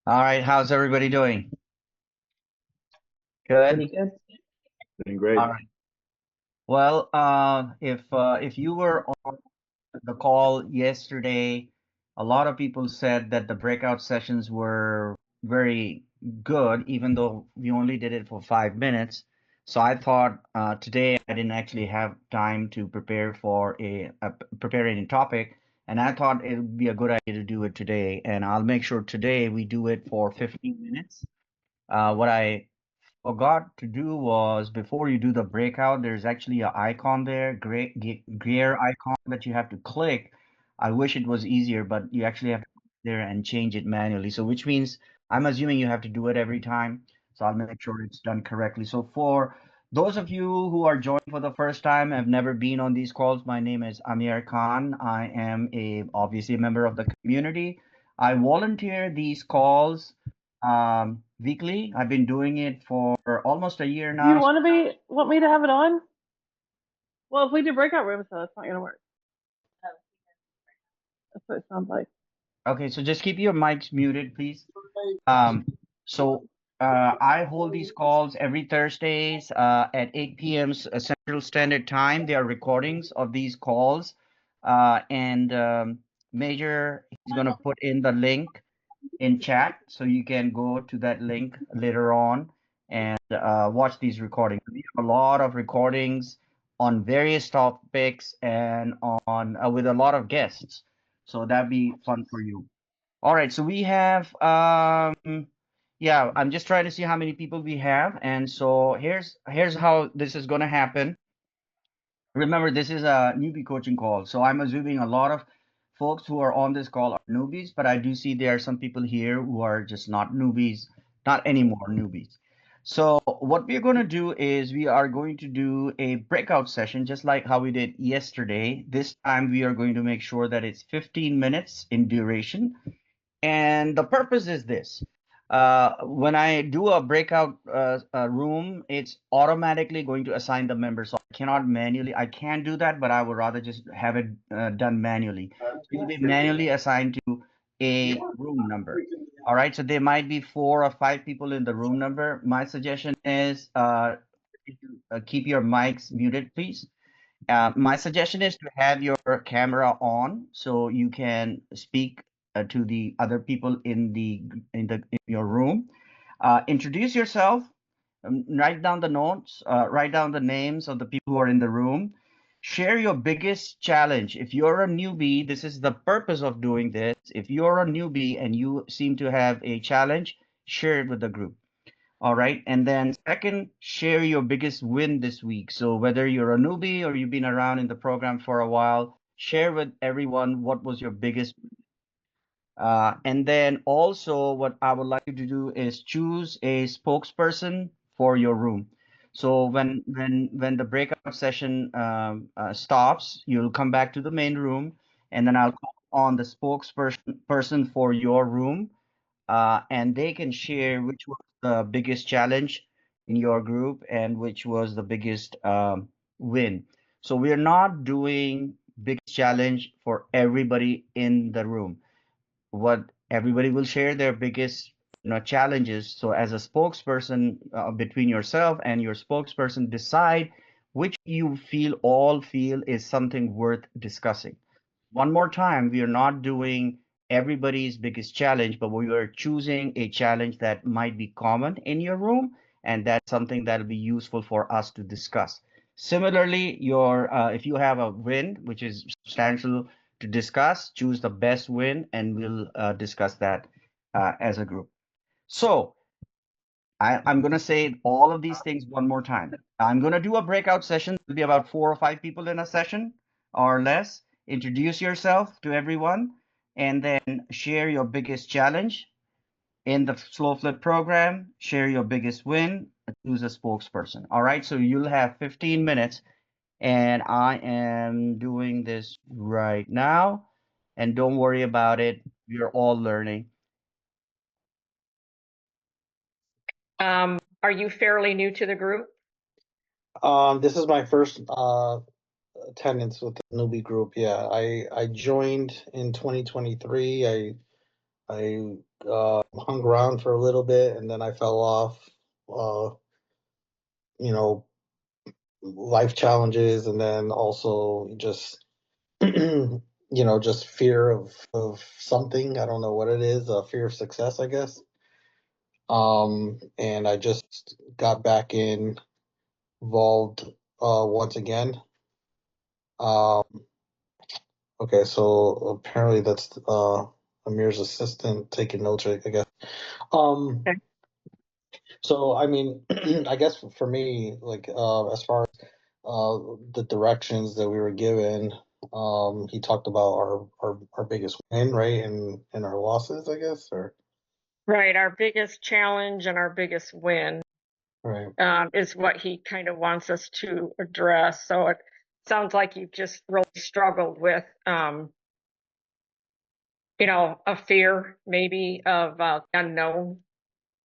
All right, how's everybody doing? Good. Pretty good. Doing great. All right. Well, if you were on the call yesterday, a lot of people said that the breakout sessions were very good, even though we only did it for 5 minutes. So I thought today I didn't actually have time to prepare for prepare any topic, and I thought it would be a good idea to do it today. And I'll make sure today we do it for 15 minutes. What I forgot to do was before you do the breakout, there's actually an icon there, gear icon that you have to click. I wish it was easier, but you actually have to click there and change it manually. So which means I'm assuming you have to do it every time. So I'll make sure it's done correctly. So for those of you who are joining for the first time, have never been on these calls, my name is Amir Khan. I am obviously a member of the community. I volunteer these calls weekly. I've been doing it for almost a year Do you now. want me to have it on? Well, if we do breakout rooms, then it's not gonna work. That's what it sounds like. Okay, so just keep your mics muted, please. So I hold these calls every Thursdays at 8 p.m. Central Standard Time. They are recordings of these calls, and Major is going to put in the link in chat, so you can go to that link later on and watch these recordings. We have a lot of recordings on various topics and on with a lot of guests, so that'd be fun for you. All right, so we have yeah, I'm just trying to see how many people we have, and so here's how this is going to happen. Remember, this is a newbie coaching call, so I'm assuming a lot of folks who are on this call are newbies, but I do see there are some people here who are just not newbies, not anymore newbies. So what we're going to do is we are going to do a breakout session, just like how we did yesterday. This time we are going to make sure that it's 15 minutes in duration. And the purpose is this. When I do a breakout room, it's automatically going to assign the member. So I cannot manually, I can do that, but I would rather just have it done manually. So you'll be manually assigned to a room number. All right, so there might be 4 or 5 people in the room number. My suggestion is keep your mics muted, please. My suggestion is to have your camera on so you can speak to the other people in your room. Introduce yourself. Write down the notes. Write down the names of the people who are in the room. Share your biggest challenge. If you're a newbie, this is the purpose of doing this. If you're a newbie and you seem to have a challenge, share it with the group. All right. And then second, share your biggest win this week. So whether you're a newbie or you've been around in the program for a while, share with everyone what was your biggest. And then also what I would like you to do is choose a spokesperson for your room. So when the breakout session stops, you'll come back to the main room, and then I'll call on the spokesperson for your room, and they can share which was the biggest challenge in your group and which was the biggest win. So we're not doing biggest challenge for everybody in the room. What everybody will share their biggest challenges. So as a spokesperson between yourself and your spokesperson, decide which you feel is something worth discussing. One more time, we are not doing everybody's biggest challenge, but we are choosing a challenge that might be common in your room, and that's something that'll be useful for us to discuss. Similarly, if you have a win, which is substantial to discuss, choose the best win, and we'll discuss that as a group. So I'm going to say all of these things one more time. I'm going to do a breakout session. There'll be about 4 or 5 people in a session or less. Introduce yourself to everyone and then share your biggest challenge in the slow flip program. Share your biggest win. Choose a spokesperson. All right. So you'll have 15 minutes, and I am doing this right now. And don't worry about it. We're all learning. Are you fairly new to the group? This is my first attendance with the newbie group. Yeah, I joined in 2023. hung around for a little bit, and then I fell off. You know, life challenges, and then also just just fear of something. I don't know what it is. Fear of success, I guess. And I just got back involved once again. Um, okay, so apparently that's Amir's assistant taking notes, I guess. Um, Okay. so I mean, I guess for me, like as far as the directions that we were given, he talked about our biggest win, right, and our losses, I guess, or Right. Our biggest challenge and our biggest win right. is what he kind of wants us to address. So it sounds like you've just really struggled with, a fear maybe of unknown.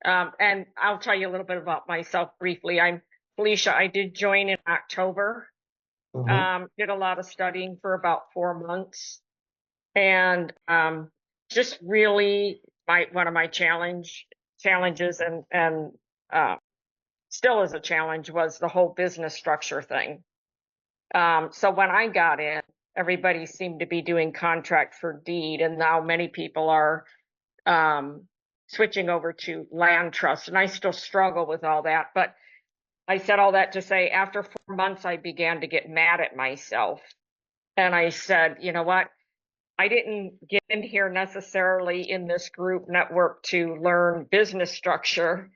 And I'll tell you a little bit about myself briefly. I'm Felicia. I did join in October. Mm-hmm. Did a lot of studying for about 4 months, and just really one of my challenges and uh, still is a challenge was the whole business structure thing. So when I got in, everybody seemed to be doing contract for deed, and now many people are switching over to land trust, and I still struggle with all that. But I said all that to say, after 4 months, I began to get mad at myself, and I said, you know what? I didn't get in here necessarily in this group network to learn business structure.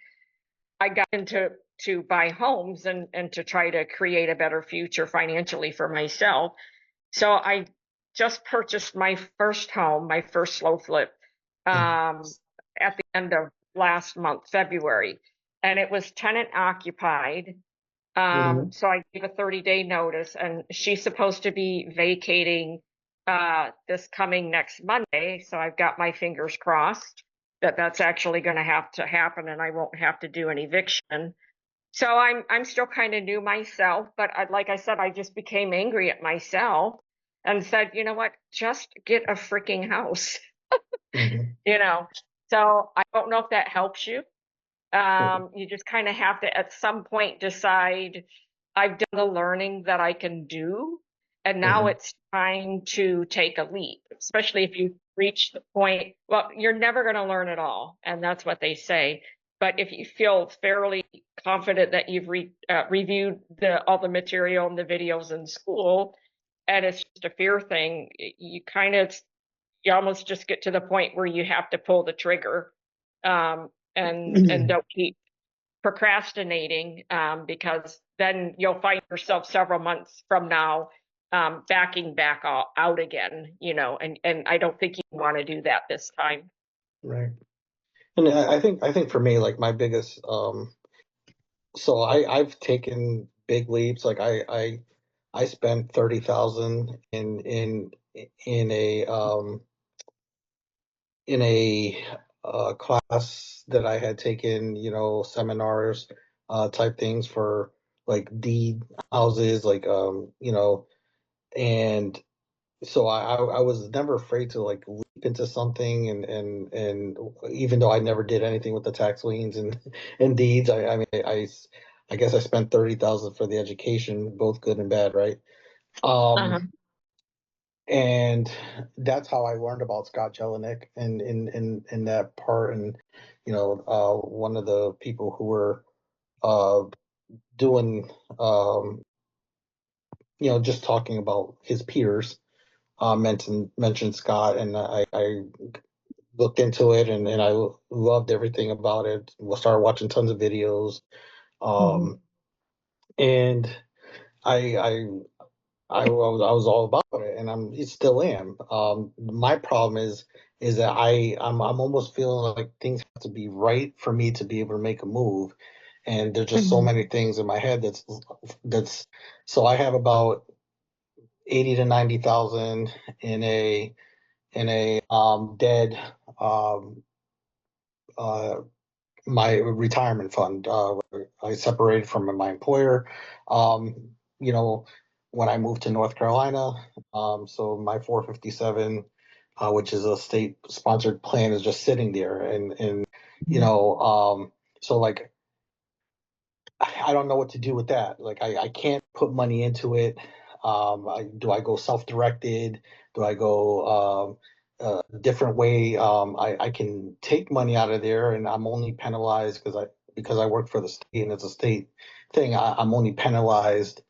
I got into to buy homes and to try to create a better future financially for myself. So I just purchased my first home, my first slow flip, at the end of last month, February, and it was tenant occupied. Mm-hmm. So I gave a 30-day notice, and she's supposed to be vacating this coming next Monday. So I've got my fingers crossed that that's actually going to have to happen, and I won't have to do an eviction. So I'm still kind of new myself, but like I said, I just became angry at myself and said, you know what, just get a freaking house, Mm-hmm. you know. So I don't know if that helps you. You just kind of have to at some point decide, I've done the learning that I can do, and now Mm-hmm. it's time to take a leap, especially if you reach the point. Well, you're never going to learn it all, and that's what they say. But if you feel fairly confident that you've reviewed all the material and the videos in school, and it's just a fear thing, you almost just get to the point where you have to pull the trigger, and don't keep procrastinating, because then you'll find yourself several months from now backing back out again, and I don't think you want to do that this time. Right. And I think for me, like my biggest so I've taken big leaps. Like I spent 30,000 in a in a class that I had taken, seminars type things for like deed houses, like and so I was never afraid to like leap into something, and even though I never did anything with the tax liens and deeds, I mean I guess I spent 30,000 for the education, both good and bad, right? Uh-huh. And that's how I learned about Scott Jelinek and in that part, and one of the people who were uh doing just talking about his peers mentioned Scott, and I looked into it, and I loved everything about it. We started watching tons of videos, Mhm. um, and I I I was all about it, and I still am. My problem is that I'm almost feeling like things have to be right for me to be able to make a move, and there's just so Mhm. many things in my head that's so I have about 80 to 90,000 in a dead um uh my retirement fund. I separated from my employer, you know, when I moved to North Carolina. So my 457 which is a state sponsored plan, is just sitting there. And you know, so like I don't know what to do with that. Like I can't put money into it. Do I go self-directed? Do I go a different way? I can take money out of there, and I'm only penalized because I work for the state and it's a state thing. I'm only penalized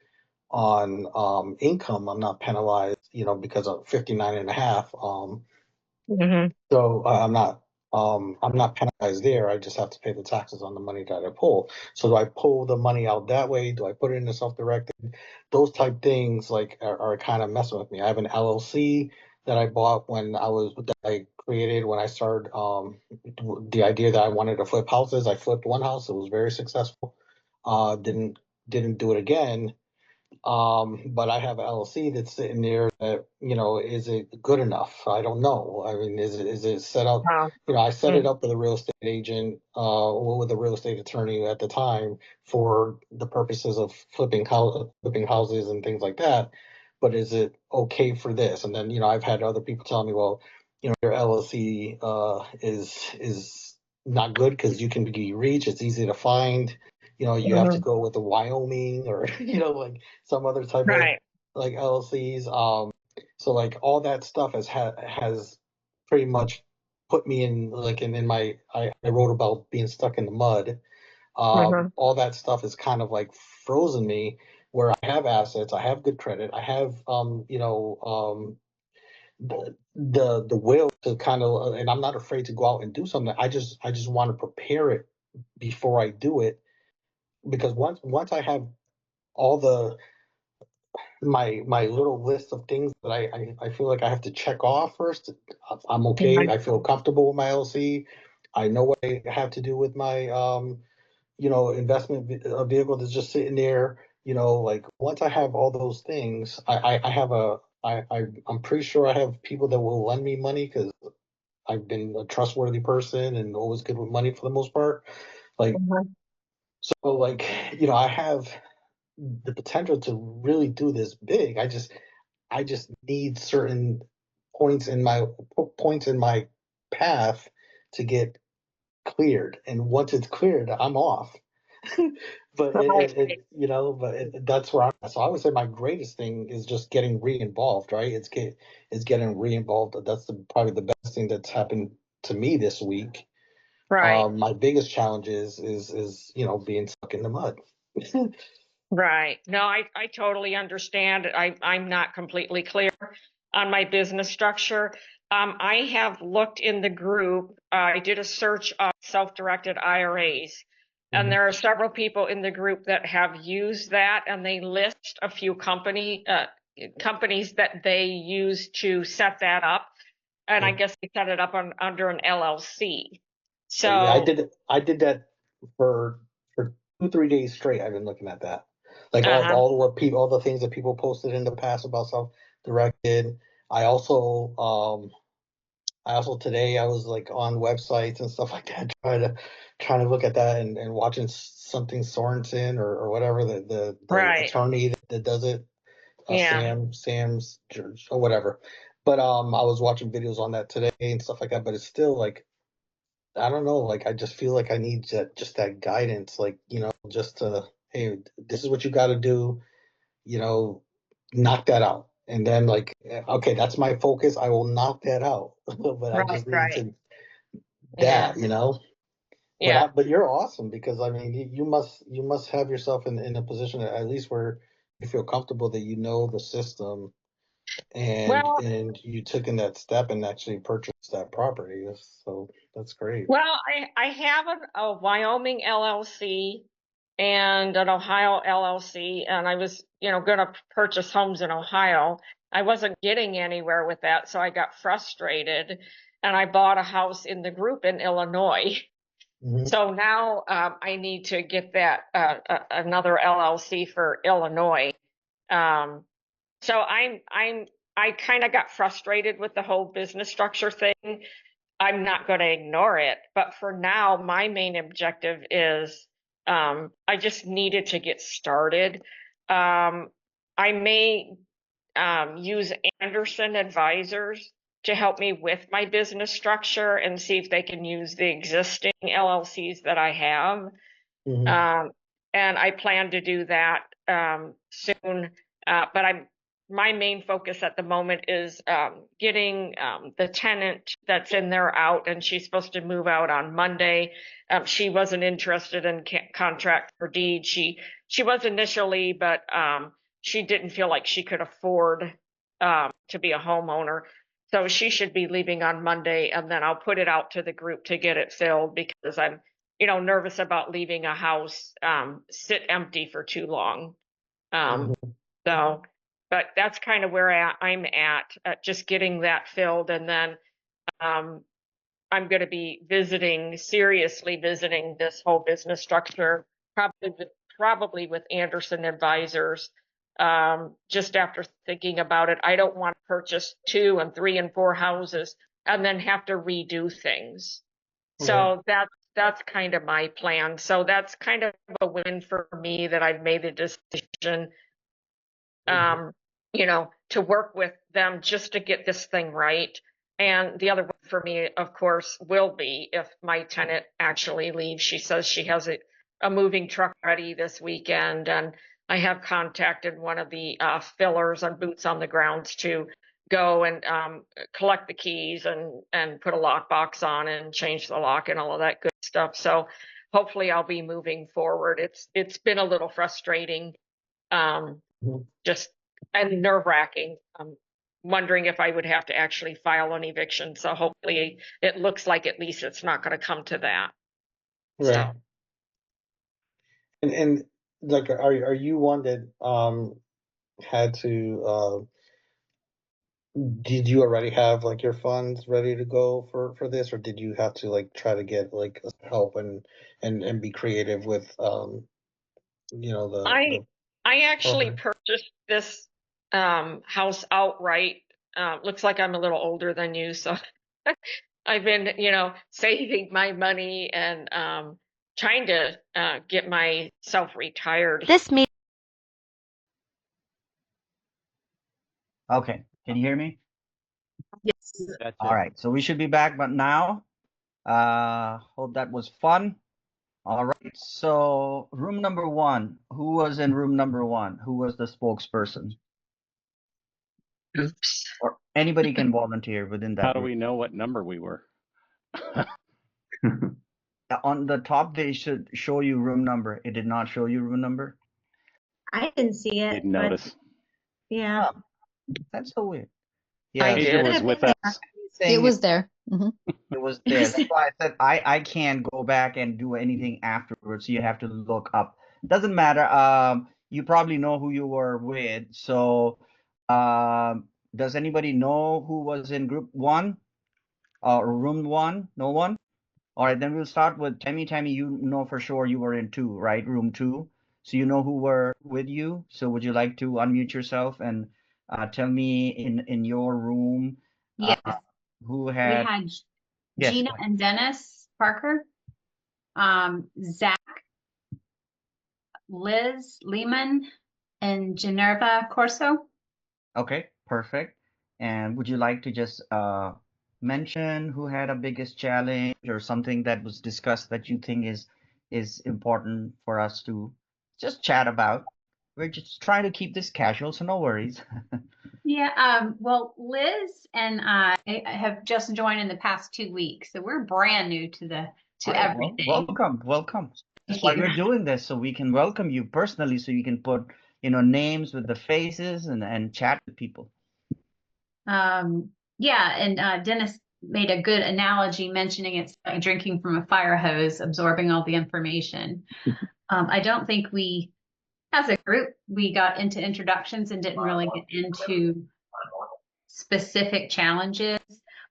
on income. I'm not penalized, you know, because of 59 and a half. Mhm. So I'm not penalized there. I just have to pay the taxes on the money that I pull. So do I pull the money out that way? Do I put it in the self-directed? Those type things like are kind of messing with me. I have an LLC that I bought that I created when I started the idea that I wanted to flip houses. I flipped one house. It was very successful. Didn't do it again. But I have an LLC that's sitting there that, you know, is it good enough? I don't know. I mean, is it set up? Wow. You know, I set it Mm. up with a real estate agent, or with a real estate attorney at the time for the purposes of flipping houses and things like that. But is it okay for this? And then, you know, I've had other people tell me, well, you know, your LLC is not good because you can be reached. It's easy to find. You know, you have to Mhm. go with the Wyoming or you know, like some other type of Right. like LLCs. So like all that stuff has pretty much put me in like in my I wrote about being stuck in the mud. Mhm. All that stuff is kind of like frozen me where I have assets, I have good credit, I have you know the will to kind of and I'm not afraid to go out and do something. I just want to prepare it before I do it because once I have all the my little list of things that I feel like I have to check off first. I'm okay. Right. I feel comfortable with my LC. I know what I have to do with my you know, investment vehicle that's just sitting there. You know, like once I have all those things, I have I'm pretty sure I have people that will lend me money because I've been a trustworthy person and always good with money for the most part. Like Mhm. so, like you know, I have the potential to really do this big. I just need certain points in my points in my path to get cleared, and once it's cleared, I'm off. But Right. you know, but that's where I'm at. So I would say my greatest thing is just getting re-involved, right? It's getting re-involved. That's probably the best thing that's happened to me this week. Right. My biggest challenge is you know being stuck in the mud. Right. No, I totally understand. I'm not completely clear on my business structure. I have looked in the group. I did a search of self-directed IRAs, and Mhm. there are several people in the group that have used that, and they list a few companies that they use to set that up. And I Yeah. guess they set it up under an LLC. Yeah, So, I did that for 2 3 days straight. I've been looking at that, like uh-huh. all the things that people posted in the past about self-directed. I also I also today I was like on websites and stuff like that, trying to look at that and watching something Sorensen or whatever the Right. attorney that does it, Yeah. Sam's or whatever. But I was watching videos on that today and stuff like that. But it's still like I don't know, like I just feel like I need just that guidance, like, you know, just to, hey, this is what you got to do, you know, knock that out. And then like, okay, that's my focus. I will knock that out. But I Right. just need Right. to Yeah. you know. Yeah. But you're awesome because I mean, you must have yourself in a position at least where you feel comfortable that you know the system Well, and you took in that step and actually purchased that property. So that's great. I have a Wyoming LLC and an Ohio LLC, and I was, going to purchase homes in Ohio. I wasn't getting anywhere with that, so I got frustrated, and I bought a house in the group in Illinois. Mhm. So now I need to get that another LLC for Illinois. Um, so I kind of got frustrated with the whole business structure thing. I'm not going to ignore it. But for now, my main objective is I just needed to get started. I may use Anderson Advisors. to help me with my business structure and see if they can use the existing LLCs that I have. And I plan to do that soon. But my main focus at the moment is getting the tenant that's in there out, and she's supposed to move out on Monday. She wasn't interested in contract for deed. She was initially, but she didn't feel like she could afford to be a homeowner. So she should be leaving on Monday, and then I'll put it out to the group to get it filled, because I'm nervous about leaving a house sit empty for too long. So, but that's kind of where I'm at, just getting that filled. And then I'm going to be seriously visiting this whole business structure, probably with Anderson Advisors. Just after thinking about it, I don't want to purchase 2 and 3 and 4 houses and then have to redo things. So that's kind of my plan. So that's kind of a win for me that I've made the decision, to work with them just to get this thing right. And the other one for me, of course, will be if my tenant actually leaves. She says she has a moving truck ready this weekend, and I have contacted one of the fillers and boots on the grounds to go and collect the keys and put a lockbox on and change the lock and all of that good stuff. So hopefully I'll be moving forward. It's been a little frustrating, just and nerve-wracking. I'm wondering if I would have to actually file an eviction. So hopefully it looks like at least it's not going to come to that. Right. So. And like, are you one that had to did you already have like your funds ready to go for this, or did you have to like try to get like help and be creative with I actually program? purchased this house outright. Looks like I'm a little older than you, so I've been, saving my money and trying to get myself retired. Okay, can you hear me? Yes. That's All right, so we should be back, but now, hope that was fun. All right, so room number 1, who was in room number 1? Who was the spokesperson? Oops. Or anybody can volunteer within that How do room. we know what number we were? On the top, they should show you room number. It did not show you room number? I didn't see it. Didn't notice. Yeah. Oh, that's so weird. I Yeah, Major did. was with us. saying It was there. it was there. That's why I said I can't go back and do anything afterwards. So you have to look up. Doesn't matter. You probably know who you were with. So, does anybody know who was in group 1 or room 1? No one? All right, then we'll start with Tammy. Tammy, you know for sure you were in 2, right? Room 2. So you know who were with you. So would you like to unmute yourself and tell me in your room Yes. who We had? had Yes, Gina go ahead. and Dennis Parker, Zach, Liz Lehman, and Generva Corso. Okay, perfect. And would you like to just mention who had a biggest challenge or something that was discussed that you think is important for us to just chat about? We're just trying to keep this casual, so no worries. Yeah. Well, Liz and I have just joined in the past 2 weeks, so we're brand new to All right, well, everything. welcome. That's Thank why you. we're doing this, so we can welcome you personally, so you can put, names with the faces and chat with people. Yeah, and Dennis made a good analogy mentioning it's like drinking from a fire hose, absorbing all the information. I don't think we, as a group, we got into introductions and didn't really get into specific challenges.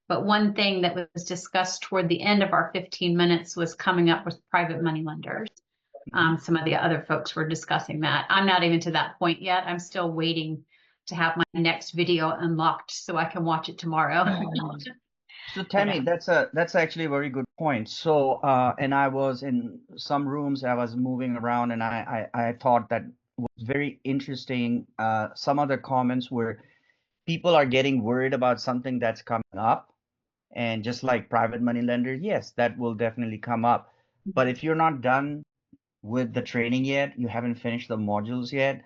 But one thing that was discussed toward the end of our 15 minutes was coming up with private money lenders. Some of the other folks were discussing that. I'm not even to that point yet. I'm still waiting to have my next video unlocked so I can watch it tomorrow. So Tammy, that's actually a very good point. So and I was in some rooms, I was moving around, and I thought that was very interesting. Some other comments were people are getting worried about something that's coming up, and just like private money lender, yes, that will definitely come up. But if you're not done with the training yet, you haven't finished the modules yet,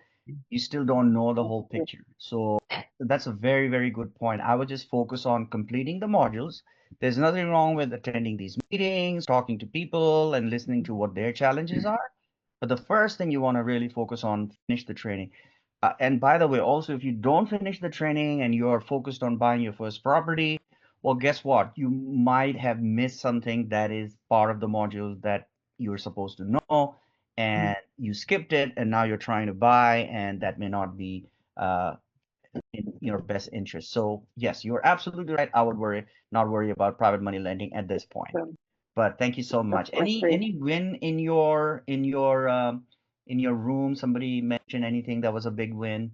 you still don't know the whole picture. So that's a very, very good point. I would just focus on completing the modules. There's nothing wrong with attending these meetings, talking to people, and listening to what their challenges are. But the first thing you want to really focus on, finish the training. And by the way, also, if you don't finish the training and you're focused on buying your first property, well, guess what? You might have missed something that is part of the module that you're supposed to know, and you skipped it, and now you're trying to buy, and that may not be in your best interest. So yes, you're absolutely right. I would not worry about private money lending at this point. But thank you so much. Any win in your room? Somebody mentioned anything that was a big win?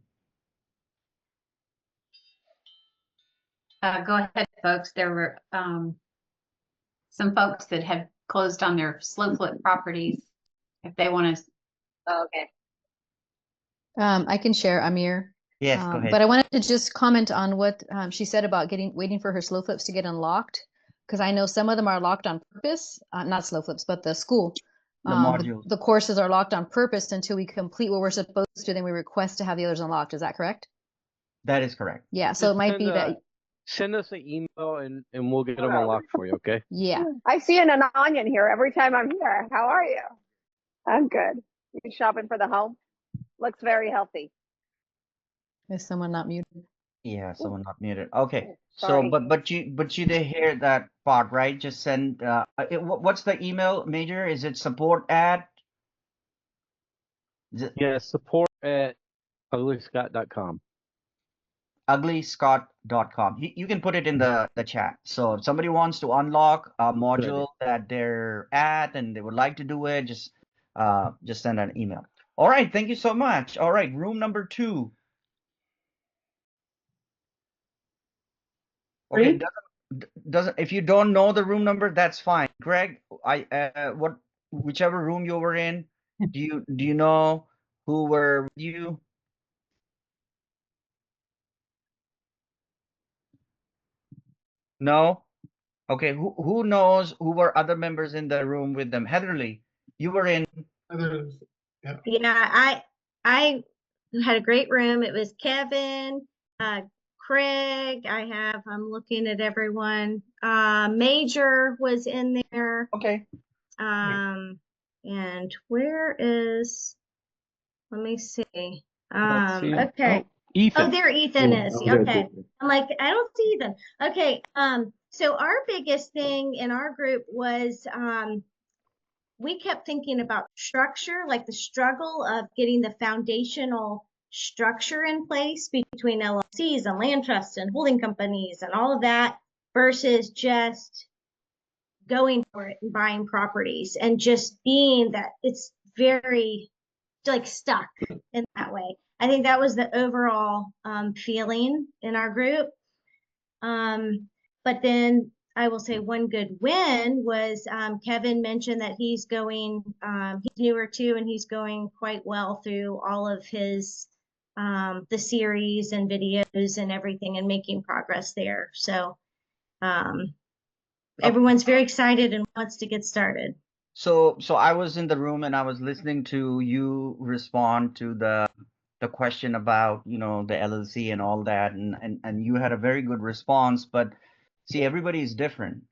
Go ahead, folks. There were some folks that have closed on their SlowFlip properties. If they want to, Okay. I can share, Amir. Yes, go ahead. But I wanted to just comment on what she said about waiting for her SlowFlips to get unlocked, because I know some of them are locked on purpose. Not SlowFlips, but the school. The modules. The courses are locked on purpose until we complete what we're supposed to. Then we request to have the others unlocked. Is that correct? That is correct. Yeah. So it might be that. Send us an email and we'll get them unlocked for you. Okay. Yeah. I see an onion here every time I'm here. How are you? I'm good. You shopping for the home? Looks very healthy. Is someone not muted? Yeah, someone not muted. Okay. So, Sorry. but you did hear that part, right? Just send. What's the email, Major? Is it support at? Yeah, support@uglyscott.com. uglyscott.com. You can put it in the chat. So if somebody wants to unlock a module that they're at and they would like to do it, just send an email. All right, thank you so much. All right, room number 2. Okay, doesn't if you don't know the room number, that's fine. Greg, whichever room you were in, do you know who were with you? No? Okay, who knows who were other members in the room with them? Heatherly, you were in. Yeah, I had a great room. It was Kevin, Craig. I'm looking at everyone. Major was in there. Okay. And where is, let me see. Okay. Ethan. Oh, there Ethan is. Okay. I'm like, I don't see Ethan. Okay. So our biggest thing in our group was, we kept thinking about structure, like the struggle of getting the foundational structure in place between LLCs and land trusts and holding companies and all of that versus just going for it and buying properties and just being that it's very like stuck in that way. I think that was the overall feeling in our group. But then I will say one good win was Kevin mentioned that he's going, he's newer too, and he's going quite well through all of his, the series and videos and everything and making progress there. So everyone's very excited and wants to get started. So I was in the room and I was listening to you respond to the question about, the LLC and all that, and you had a very good response, but see, everybody is different.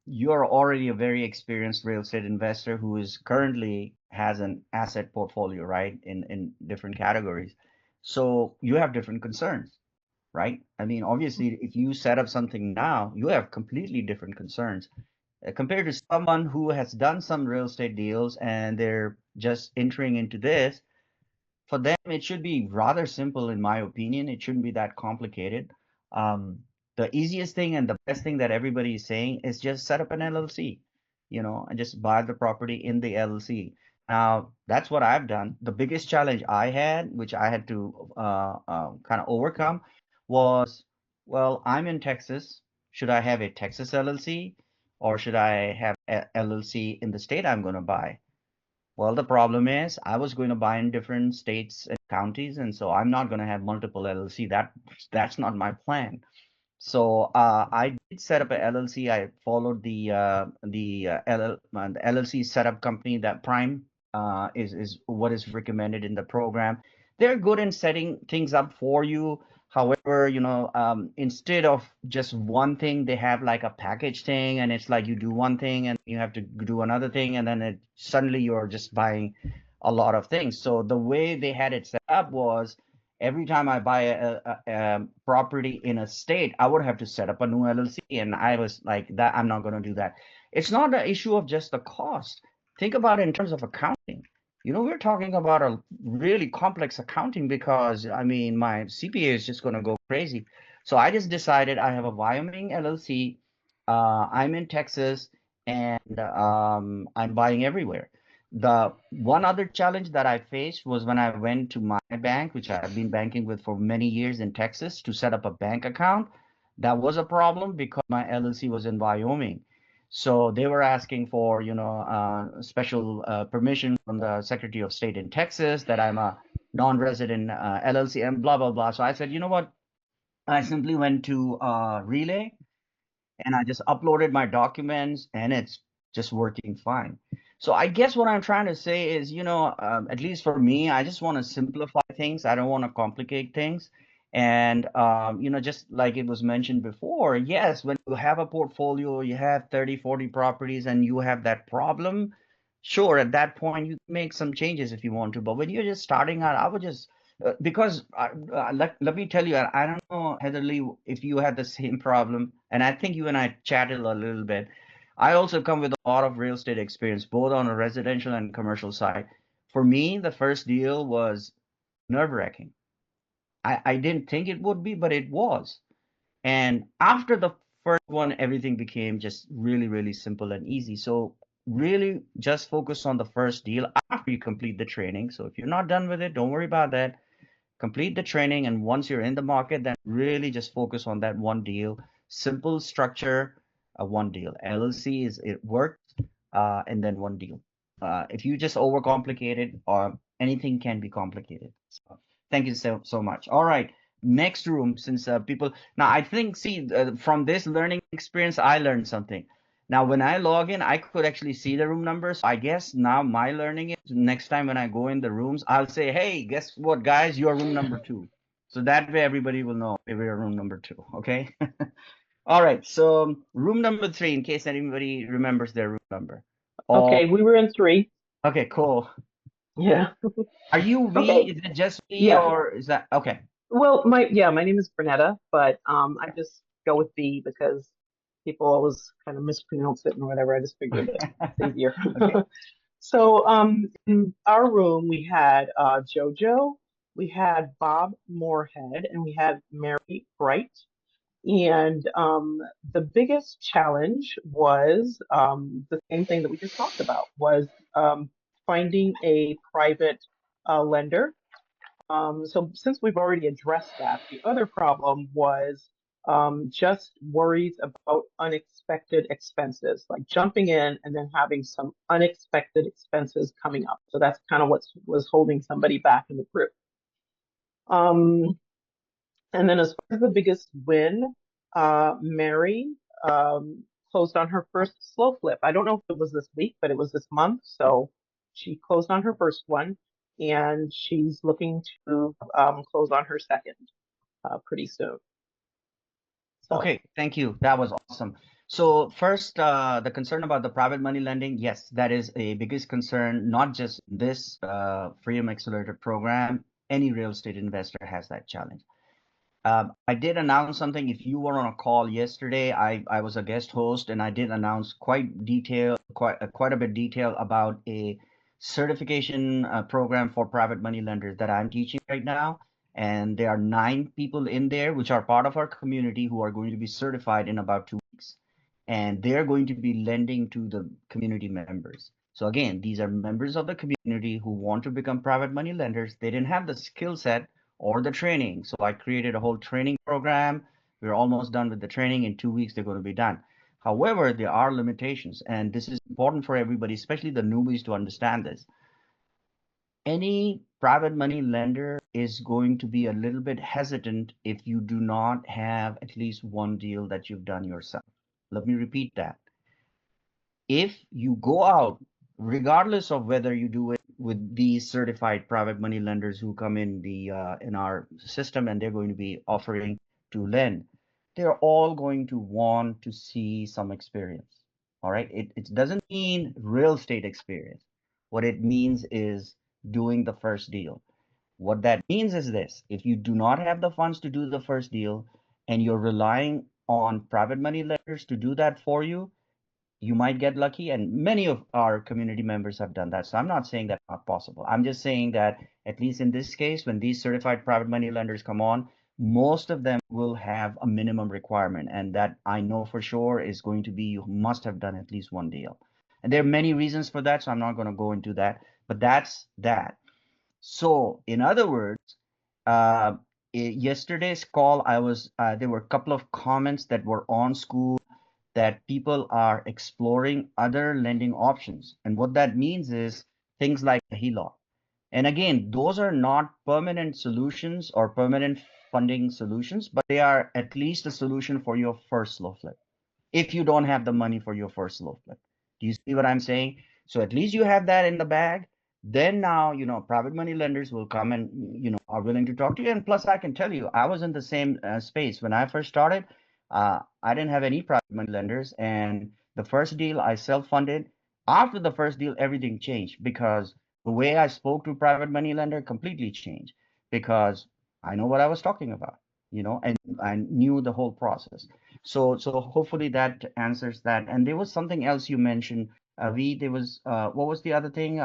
You're already a very experienced real estate investor who is currently has an asset portfolio, right, in different categories. So you have different concerns, right? I mean, obviously, if you set up something now, you have completely different concerns compared to someone who has done some real estate deals and they're just entering into this. For them, it should be rather simple, in my opinion. It shouldn't be that complicated. The easiest thing and the best thing that everybody is saying is just set up an LLC, and just buy the property in the LLC. Now, that's what I've done. The biggest challenge I had, which I had to kind of overcome, was, well, I'm in Texas. Should I have a Texas LLC or should I have a LLC in the state I'm going to buy? Well, the problem is I was going to buy in different states and counties, and so I'm not going to have multiple LLC. That's not my plan. So I did set up a LLC. I followed the LLC setup company that Prime is what is recommended in the program. They're good in setting things up for you. However, instead of just one thing, they have like a package thing, and it's like you do one thing and you have to do another thing, and then suddenly you're just buying a lot of things. So the way they had it set up was every time I buy a property in a state, I would have to set up a new LLC. And I was like, that I'm not going to do that. It's not an issue of just the cost. Think about it in terms of accounting. We're talking about a really complex accounting because, I mean, my CPA is just going to go crazy. So I just decided I have a Wyoming LLC. I'm in Texas and I'm buying everywhere. The one other challenge that I faced was when I went to my bank, which I've been banking with for many years in Texas, to set up a bank account. That was a problem because my LLC was in Wyoming. So they were asking for, special permission from the Secretary of State in Texas that I'm a non-resident LLC and blah, blah, blah. So I said, you know what? I simply went to Relay and I just uploaded my documents and it's just working fine. So I guess what I'm trying to say is, at least for me, I just want to simplify things. I don't want to complicate things. And, just like it was mentioned before, yes, when you have a portfolio, you have 30, 40 properties and you have that problem, sure, at that point, you can make some changes if you want to. But when you're just starting out, I would just because let me tell you, I don't know, Heatherly, if you had the same problem, and I think you and I chatted a little bit. I also come with a lot of real estate experience, both on a residential and commercial side. For me, the first deal was nerve-wracking. I didn't think it would be, but it was. And after the first one, everything became just really, really simple and easy. So really just focus on the first deal after you complete the training. So if you're not done with it, don't worry about that. Complete the training, and once you're in the market, then really just focus on that one deal. Simple structure, one deal. LLC is it works, and then one deal. If you just overcomplicate it, or anything can be complicated. So, thank you so much. All right, next room. Since people now, I think from this learning experience, I learned something. Now, when I log in, I could actually see the room numbers. I guess now my learning is next time when I go in the rooms, I'll say, hey, guess what, guys? You're room number 2. So that way everybody will know if we're room number 2. Okay. All right. So room number 3, in case anybody remembers their room number. Okay, we were in 3. Okay, cool. Yeah. Are you V? Okay. Is it just V Yeah. or is that okay? Well, my name is Bernetta, but I just go with B because people always kind of mispronounce it and whatever. I just figured it's easier. Okay. So in our room we had JoJo, we had Bob Moorhead, and we had Mary Bright. And the biggest challenge was the same thing that we just talked about, was finding a private lender. So since we've already addressed that, the other problem was just worries about unexpected expenses, like jumping in and then having some unexpected expenses coming up. So that's kind of what was holding somebody back in the group. And then as far as the biggest win, Mary closed on her first slow flip. I don't know if it was this week, but it was this month. So she closed on her first one, and she's looking to close on her second pretty soon. So. Okay, thank you. That was awesome. So first, the concern about the private money lending, yes, that is a biggest concern, not just this Freedom Accelerator program. Any real estate investor has that challenge. I did announce something. If you were on a call yesterday, I was a guest host, and I did announce quite a bit detail about a certification program for private money lenders that I'm teaching right now. And there are 9 people in there, which are part of our community, who are going to be certified in about 2 weeks. And they're going to be lending to the community members. So again, these are members of the community who want to become private money lenders. They didn't have the skill set or the training. So I created a whole training program. We're almost done with the training. In 2 weeks, they're going to be done. However, there are limitations, and this is important for everybody, especially the newbies, to understand this. any private money lender is going to be a little bit hesitant if you do not have at least one deal that you've done yourself. Let me repeat that. If you go out, regardless of whether you do it with these certified private money lenders who come in the in our system and they're going to be offering to lend, they're all going to want to see some experience. All right. It doesn't mean real estate experience. What it means is doing the first deal. What that means is this: if you do not have the funds to do the first deal and you're relying on private money lenders to do that for you might get lucky, and many of our community members have done that. So I'm not saying that's not possible. I'm just saying that at least in this case, when these certified private money lenders come on, most of them will have a minimum requirement, and that I know for sure is going to be you must have done at least one deal. And there are many reasons for that, so I'm not going to go into that, but that's that. So in other words, uh, yesterday's call, I was there were a couple of comments that were on school that people are exploring other lending options. And what that means is things like a HELOC. And again, those are not permanent solutions or permanent funding solutions, but they are at least a solution for your first slow flip if you don't have the money for your first slow flip. Do you see what I'm saying? So at least you have that in the bag. Then now, private money lenders will come and, are willing to talk to you. And plus, I can tell you, I was in the same space when I first started. I didn't have any private money lenders. And the first deal I self-funded. After the first deal, everything changed because the way I spoke to private money lender completely changed because I know what I was talking about, and I knew the whole process. So hopefully that answers that. And there was something else you mentioned, V. There was what was the other thing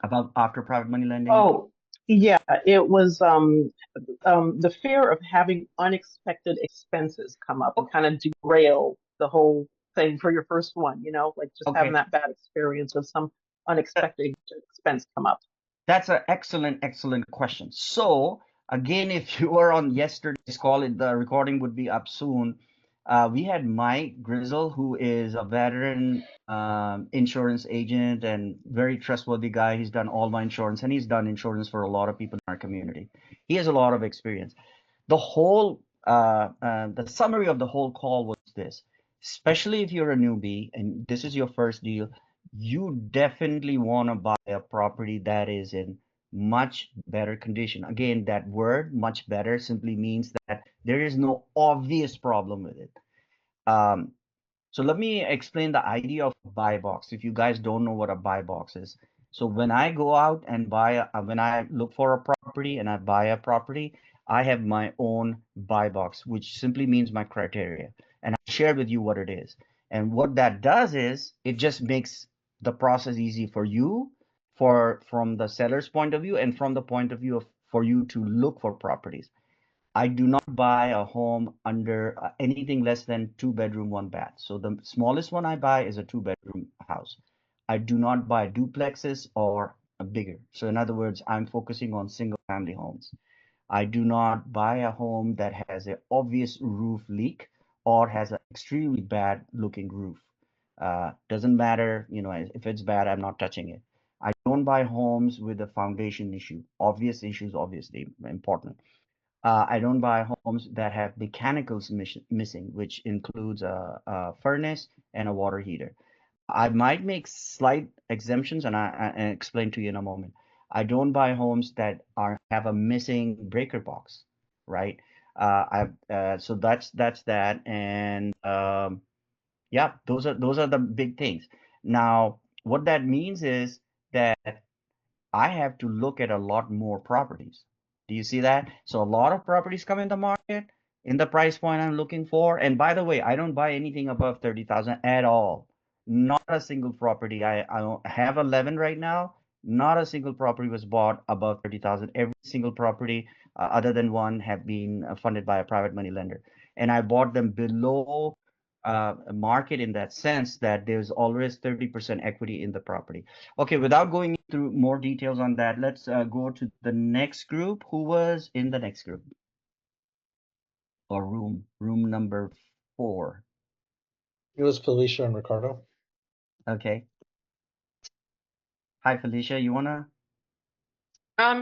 about after private money lending? Oh, yeah, it was the fear of having unexpected expenses come up and kind of derail the whole thing for your first one, like just having Okay, that bad experience of some unexpected expense come up. that's an excellent question. So again, if you were on yesterday's call, the recording would be up soon. We had Mike Grizzle, who is a veteran insurance agent and very trustworthy guy. He's done all my insurance, and he's done insurance for a lot of people in our community. He has a lot of experience. The summary of the whole call was this: especially if you're a newbie and this is your first deal, you definitely want to buy a property that is in much better condition. Again, that word much better simply means that there is no obvious problem with it. Um, so let me explain the idea of a buy box if you guys don't know what a buy box is. So when I go out and when I look for a property and I buy a property, I have my own buy box, which simply means my criteria. And I share with you what it is. And what that does is it just makes the process easy for you, from the seller's point of view and from the point of view of for you to look for properties. I do not buy a home under anything less than 2 bedroom, 1 bath. So the smallest one I buy is a 2 bedroom house. I do not buy duplexes or bigger. So in other words, I'm focusing on single family homes. I do not buy a home that has an obvious roof leak or has an extremely bad looking roof. Doesn't matter, if it's bad, I'm not touching it. I don't buy homes with a foundation issue. Obvious issues, obviously important. I don't buy homes that have mechanicals missing, which includes a furnace and a water heater. I might make slight exemptions, and I explain to you in a moment. I don't buy homes that have a missing breaker box, right? So that's that, and yeah, those are the big things. Now, what that means is that I have to look at a lot more properties. Do you see that? So a lot of properties come in the market in the price point I'm looking for. And by the way, I don't buy anything above 30,000 at all. Not a single property. I have 11 right now. Not a single property was bought above 30,000. Every single property, other than one, have been funded by a private money lender. And I bought them below market in that sense that there's always 30% equity in the property. Okay, without going through more details on that, let's go to the next group. Who was in the next group or room number 4? It was Felicia and Ricardo. Okay. Hi, Felicia. You wanna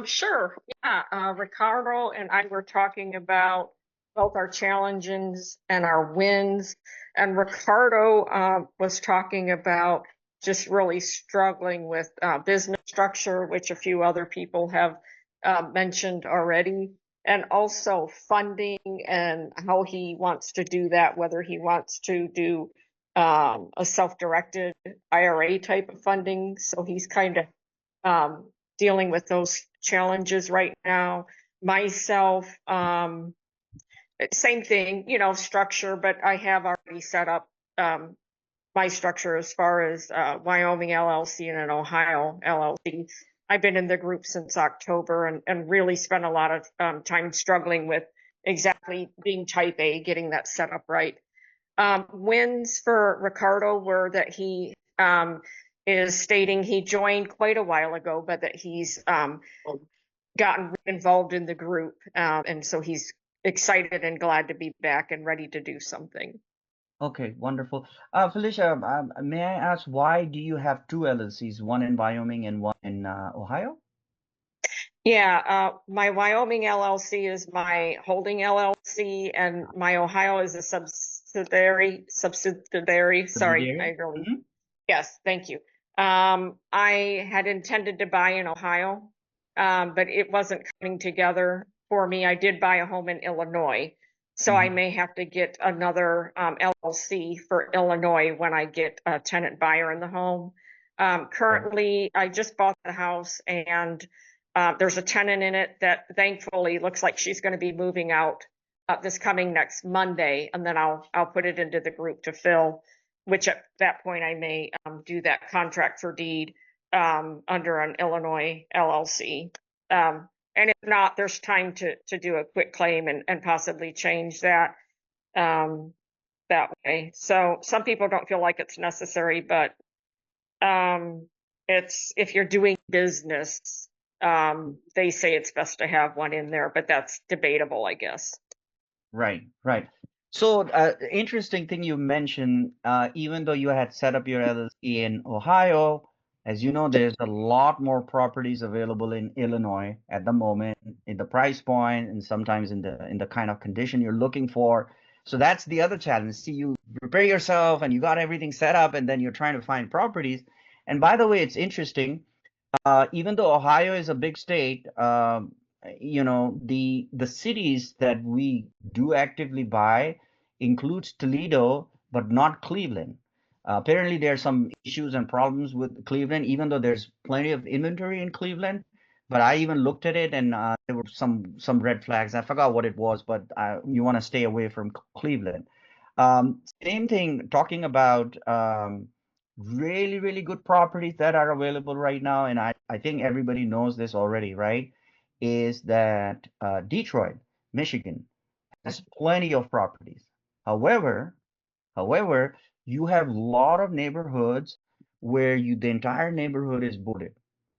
Sure. Yeah. Ricardo and I were talking about both our challenges and our wins. And Ricardo was talking about just really struggling with business structure, which a few other people have mentioned already, and also funding and how he wants to do that, whether he wants to do a self-directed IRA type of funding. So he's kind of dealing with those challenges right now. Myself, same thing, you know, structure, but I have already set up my structure as far as Wyoming LLC and an Ohio LLC. I've been in the group since October and really spent a lot of time struggling with exactly being type A, getting that set up right. Wins for Ricardo were that he is stating he joined quite a while ago, but that he's gotten involved in the group. And so he's excited and glad to be back and ready to do something. Okay, wonderful. Felicia, may I ask why do you have two LLCs, one in Wyoming and one in Ohio? Yeah, my Wyoming LLC is my holding LLC, and my Ohio is a subsidiary. Sorry, I really. Mhm. Yes, thank you. I had intended to buy in Ohio, but it wasn't coming together for me. I did buy a home in Illinois, so I may have to get another LLC for Illinois when I get a tenant buyer in the home. Currently, I just bought the house, and there's a tenant in it that thankfully looks like she's going to be moving out this coming next Monday, and then I'll put it into the group to fill, which at that point I may do that contract for deed under an Illinois LLC. And if not, there's time to do a quick claim and possibly change that that way. So some people don't feel like it's necessary, but it's if you're doing business, they say it's best to have one in there, but that's debatable, I guess. Right, right. So, interesting thing you mentioned, even though you had set up your LLC in Ohio, as you know, there's a lot more properties available in Illinois at the moment in the price point and sometimes in the kind of condition you're looking for. So that's the other challenge. See, you prepare yourself and you got everything set up, and then you're trying to find properties. And by the way, it's interesting. Even though Ohio is a big state, you know, the cities that we do actively buy includes Toledo, but not Cleveland. Apparently, there are some issues and problems with Cleveland, even though there's plenty of inventory in Cleveland. But I even looked at it, and there were some red flags. I forgot what it was, but you want to stay away from Cleveland. Same thing, talking about really, really good properties that are available right now, and I think everybody knows this already, right? Is that Detroit, Michigan has plenty of properties. However, However, you have a lot of neighborhoods where the entire neighborhood is boarded.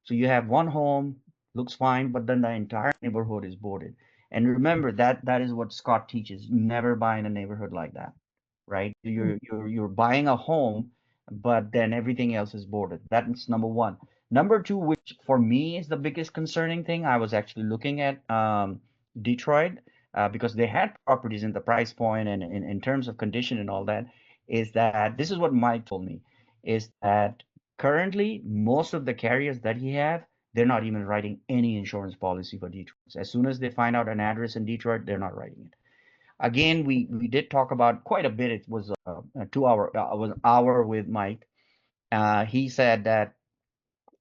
So you have one home, looks fine, but then the entire neighborhood is boarded. And remember that is what Scott teaches. Never buy in a neighborhood like that, right? You're buying a home, but then everything else is boarded. That's number one. Number two, which for me is the biggest concerning thing, I was actually looking at Detroit because they had properties in the price point and in terms of condition and all that, is that this is what Mike told me, is that currently most of the carriers that he have, they're not even writing any insurance policy for Detroit. As soon as they find out an address in Detroit, they're not writing it. Again, we did talk about quite a bit. It was a 2 hour, was an hour with Mike. He said that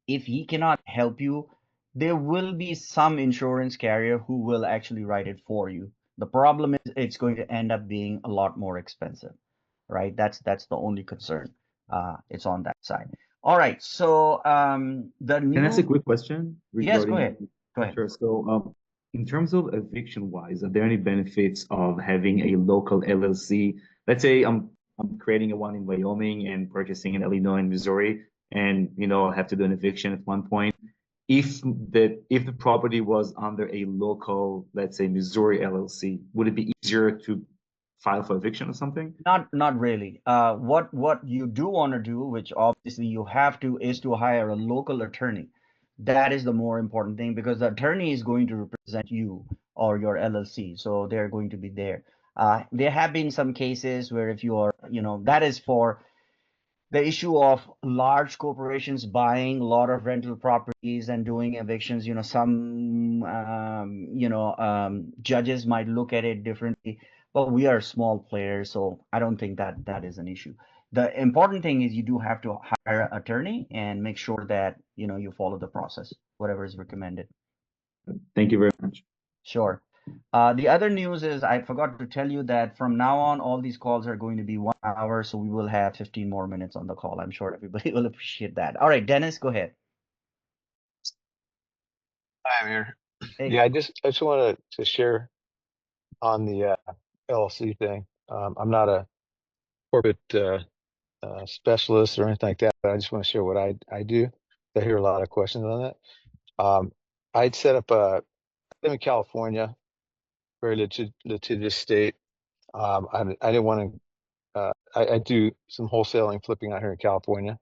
if he cannot help you, there will be some insurance carrier who will actually write it for you. The problem is it's going to end up being a lot more expensive, right? That's the only concern. It's on that side. All right. So the Can I ask a new quick question yes, go regarding ahead. Go ahead. structure? So, in terms of eviction wise, are there any benefits of having a local LLC? Let's say I'm creating a one in Wyoming and purchasing in Illinois and Missouri, and I have to do an eviction at one point. If the property was under a local, let's say Missouri LLC, would it be easier to file for eviction or something? Not really. What you do want to do, which obviously you have to, is to hire a local attorney. That is the more important thing because the attorney is going to represent you or your LLC, so they're going to be there. There have been some cases where if you are, that is for the issue of large corporations buying a lot of rental properties and doing evictions. Some judges might look at it differently, but we are small players, so I don't think that is an issue. The important thing is you do have to hire an attorney and make sure that you follow the process, whatever is recommended. Thank you very much. Sure. The other news is I forgot to tell you that from now on, all these calls are going to be 1 hour, so we will have 15 more minutes on the call. I'm sure everybody will appreciate that. All right, Dennis, go ahead. Hi, Amir. Hey. Yeah, I just wanted to share on the LLC thing. I'm not a corporate specialist or anything like that, but I just want to share what I do. I hear a lot of questions on that. I'd set up I live in California, very litigious state. I didn't want to. I do some wholesaling, flipping out here in California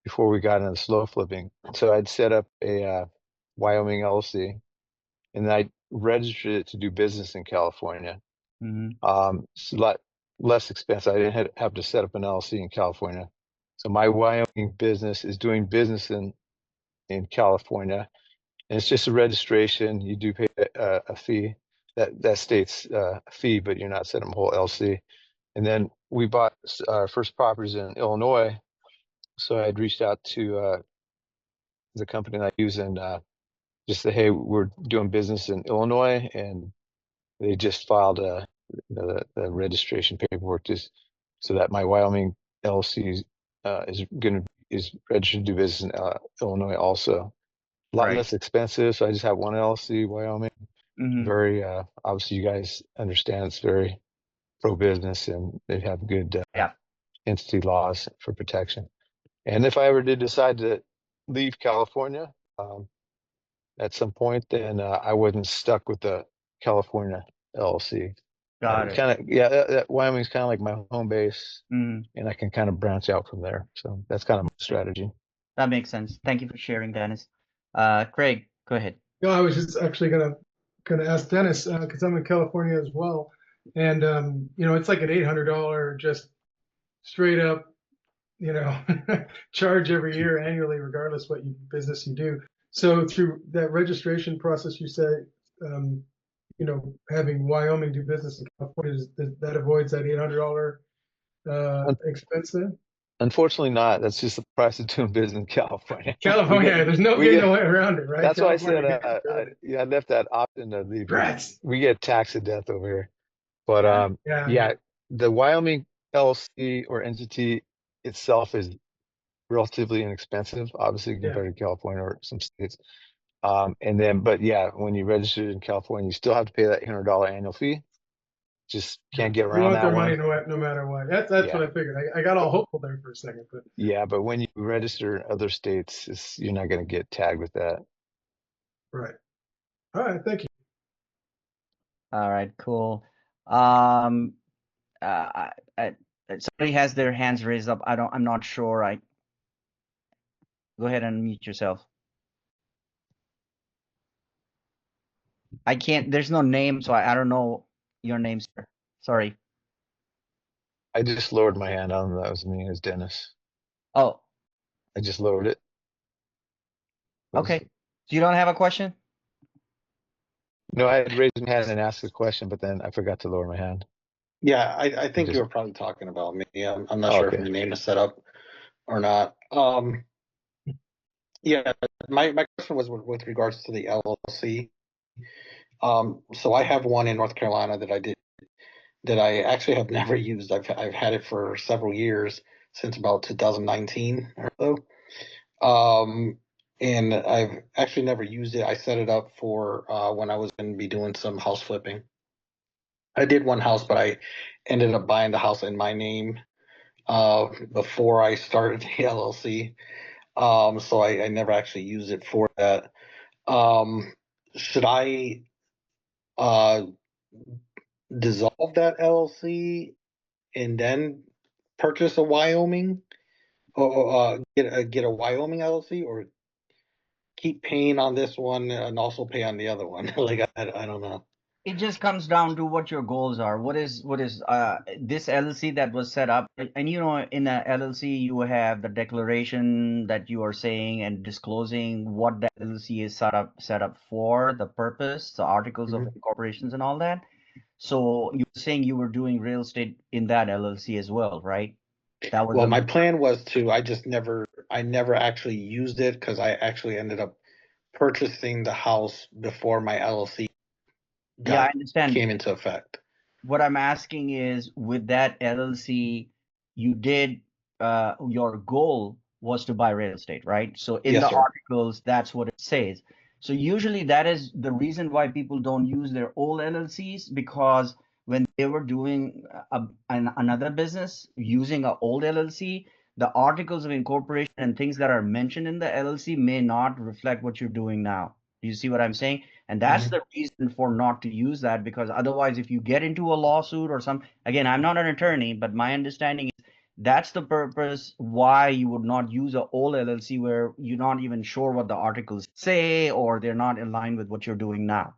before we got into slow flipping. So I'd set up a Wyoming LLC, and then I registered it to do business in California. It's a lot less expensive. I didn't have to set up an LLC in California. So my Wyoming business is doing business in California, and it's just a registration. You do pay a fee that states a fee, but you're not setting up a whole LLC. And then we bought our first properties in Illinois, so I had reached out to the company that I use and just say, hey, we're doing business in Illinois, and they just filed the registration paperwork just so that my Wyoming LLC is registered to do business in Illinois also. A lot less expensive, so I just have one LLC, Wyoming. Very obviously, you guys understand it's very pro business, and they have good entity laws for protection. And if I ever did decide to leave California at some point, then I wasn't stuck with the California LLC. Got it. Kind of, yeah. That Wyoming's kind of like my home base, Mhm. and I can kind of branch out from there. So that's kind of my strategy. That makes sense. Thank you for sharing, Dennis. Craig, go ahead. No, I was just actually gonna ask Dennis because I'm in California as well, and it's like an $800 just straight up, charge every year annually, regardless what business you do. So through that registration process, you say, having Wyoming do business in California, that avoids that $800 expense then? Unfortunately not. That's just the price of doing business in California. California, there's no getting away around it, right? That's why I said, California I left that option to leave. Rats. We get taxed to death over here. But yeah, the Wyoming LLC or entity itself is relatively inexpensive, obviously compared to California or some states. But yeah, when you register in California, you still have to pay that $800 annual fee. Just can't get You around want that their one. money no matter what. That's what I figured. I got all hopeful there for a second, but Yeah, but when you register in other states, you're not going to get tagged with that. right. All right, thank you. All right, cool. Somebody has their hands raised up. I'm not sure. Go ahead and mute yourself. I can't, there's no name, so I don't know your name, sir. Sorry. I just lowered my hand. I don't know. That was me. It was Dennis. Oh, I just lowered it. okay. So you don't have a question? No, I had raised my hand and asked a question, but then I forgot to lower my hand. Yeah, I think you were probably talking about me. I'm not sure if Okay. my name is set up or not. Yeah, my question was with regards to the LLC. So I have one in North Carolina that I actually have never used. I've had it for several years, since about 2019 or so. And I've actually never used it. I set it up for when I was going to be doing some house flipping. I did one house, but I ended up buying the house in my name before I started the LLC. So I never actually used it for that. Should I dissolve that LLC and then purchase a Wyoming or get a Wyoming LLC, or keep paying on this one and also pay on the other one? Like I don't know. It just comes down to what your goals are. What is this LLC that was set up? And you know, in a LLC, you have the declaration that you are saying and disclosing what the LLC is set up for, the purpose, the articles of incorporations and all that. So you were saying you were doing real estate in that LLC as well, right? That was Well, the my plan was to. I never actually used it because I actually ended up purchasing the house before my LLC yeah, I understand. came into effect. What I'm asking is, with that LLC, you did your goal was to buy real estate, right? So in Yes, the sir. articles, that's what it says. So usually that is the reason why people don't use their old LLCs, because when they were doing another business using an old LLC, the articles of incorporation and things that are mentioned in the LLC may not reflect what you're doing now. Do you see what I'm saying? And that's the reason for not to use that, because otherwise, if you get into a lawsuit or some, again, I'm not an attorney, but my understanding is that's the purpose why you would not use a old LLC where you're not even sure what the articles say or they're not aligned with what you're doing now.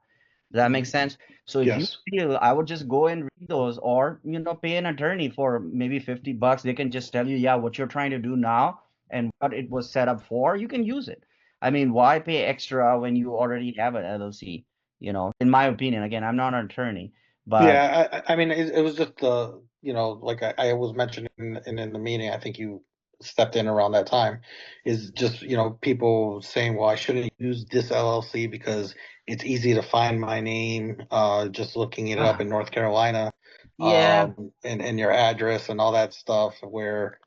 Does that make sense? So if you Yes. feel, I would just go and read those, or pay an attorney for maybe $50. They can just tell you, yeah, what you're trying to do now and what it was set up for. You can use it. I mean, why pay extra when you already have an LLC? In my opinion, again, I'm not an attorney, but Yeah, I mean, it was just the, like I was mentioning in the meeting, I think you stepped in around that time, is just, people saying, well, I shouldn't use this LLC because it's easy to find my name, just looking it up in North Carolina, yeah. and your address and all that stuff, where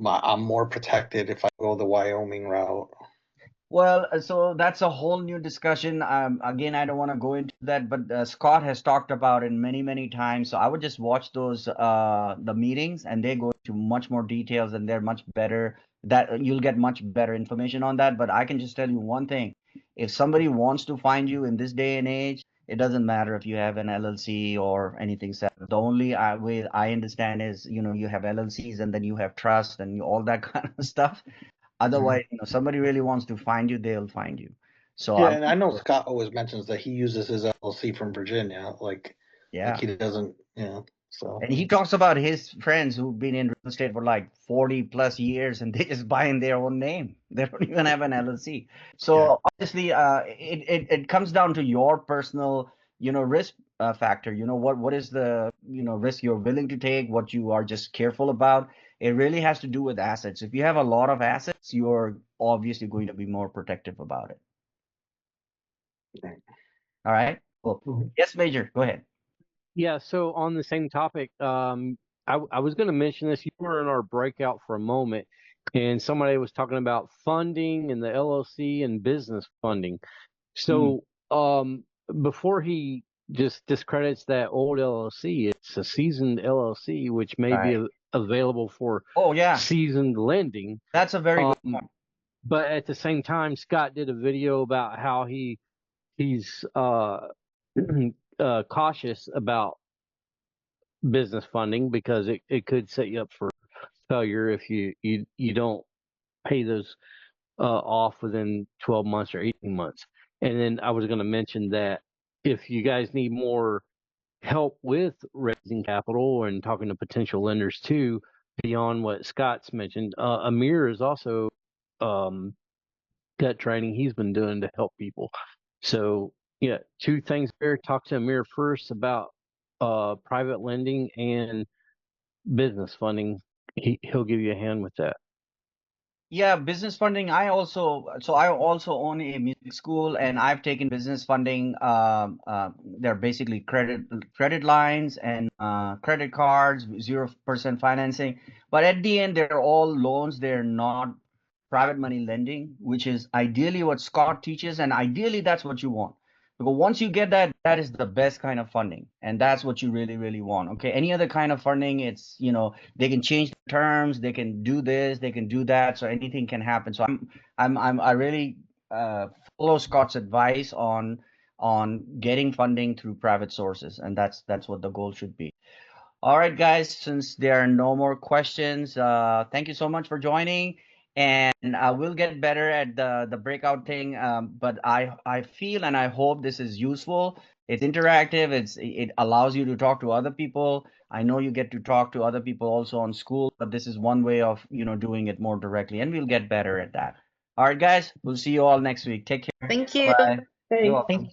I'm more protected if I go the Wyoming route. Well, so that's a whole new discussion. Again, I don't want to go into that, but Scott has talked about it many, many times. So I would just watch those the meetings, and they go into much more details, and they're much better. That you'll get much better information on that. But I can just tell you one thing: if somebody wants to find you in this day and age, it doesn't matter if you have an LLC or anything set up. The only way I understand is, you have LLCs and then you have trust and all that kind of stuff. Otherwise, somebody really wants to find you, they'll find you. So Yeah, and I know Scott always mentions that he uses his LLC from Virginia, like yeah. he doesn't, so. And he talks about his friends who've been in real estate for like 40 plus years and they just buy in their own name. They don't even have an LLC. So obviously, it comes down to your personal, risk factor. What is the, risk you're willing to take, what you are just careful about. It really has to do with assets. If you have a lot of assets, you're obviously going to be more protective about it. All right. Well, yes, Major, go ahead. Yeah, so on the same topic, I was going to mention this. You were in our breakout for a moment, and somebody was talking about funding and the LLC and business funding. So before he just discredits that old LLC, it's a seasoned LLC, which may be available for seasoned lending. That's a very good point. But at the same time, Scott did a video about how he's cautious about business funding because it could set you up for failure if you don't pay those off within 12 months or 18 months. And then I was going to mention that if you guys need more help with raising capital and talking to potential lenders too, beyond what Scott's mentioned, Amir is also got training he's been doing to help people. So yeah, two things there. Talk to Amir first about private lending and business funding. He'll give you a hand with that. Yeah, business funding. I also own a music school, and I've taken business funding. They're basically credit lines and credit cards, 0% financing. But at the end, they're all loans. They're not private money lending, which is ideally what Scott teaches, and ideally that's what you want. Because once you get that, that is the best kind of funding, and that's what you really, really want. Okay, any other kind of funding, it's they can change the terms, they can do this, they can do that, so anything can happen. So I really follow Scott's advice on getting funding through private sources, and that's what the goal should be. All right, guys, since there are no more questions, thank you so much for joining. and we'll get better at the breakout thing. But I feel and I hope this is useful. It's interactive. It allows you to talk to other people. I know you get to talk to other people also on school, but this is one way of doing it more directly, and we'll get better at that. All right, guys, we'll see you all next week. Take care. Thank you. Bye. You're Thanks. welcome.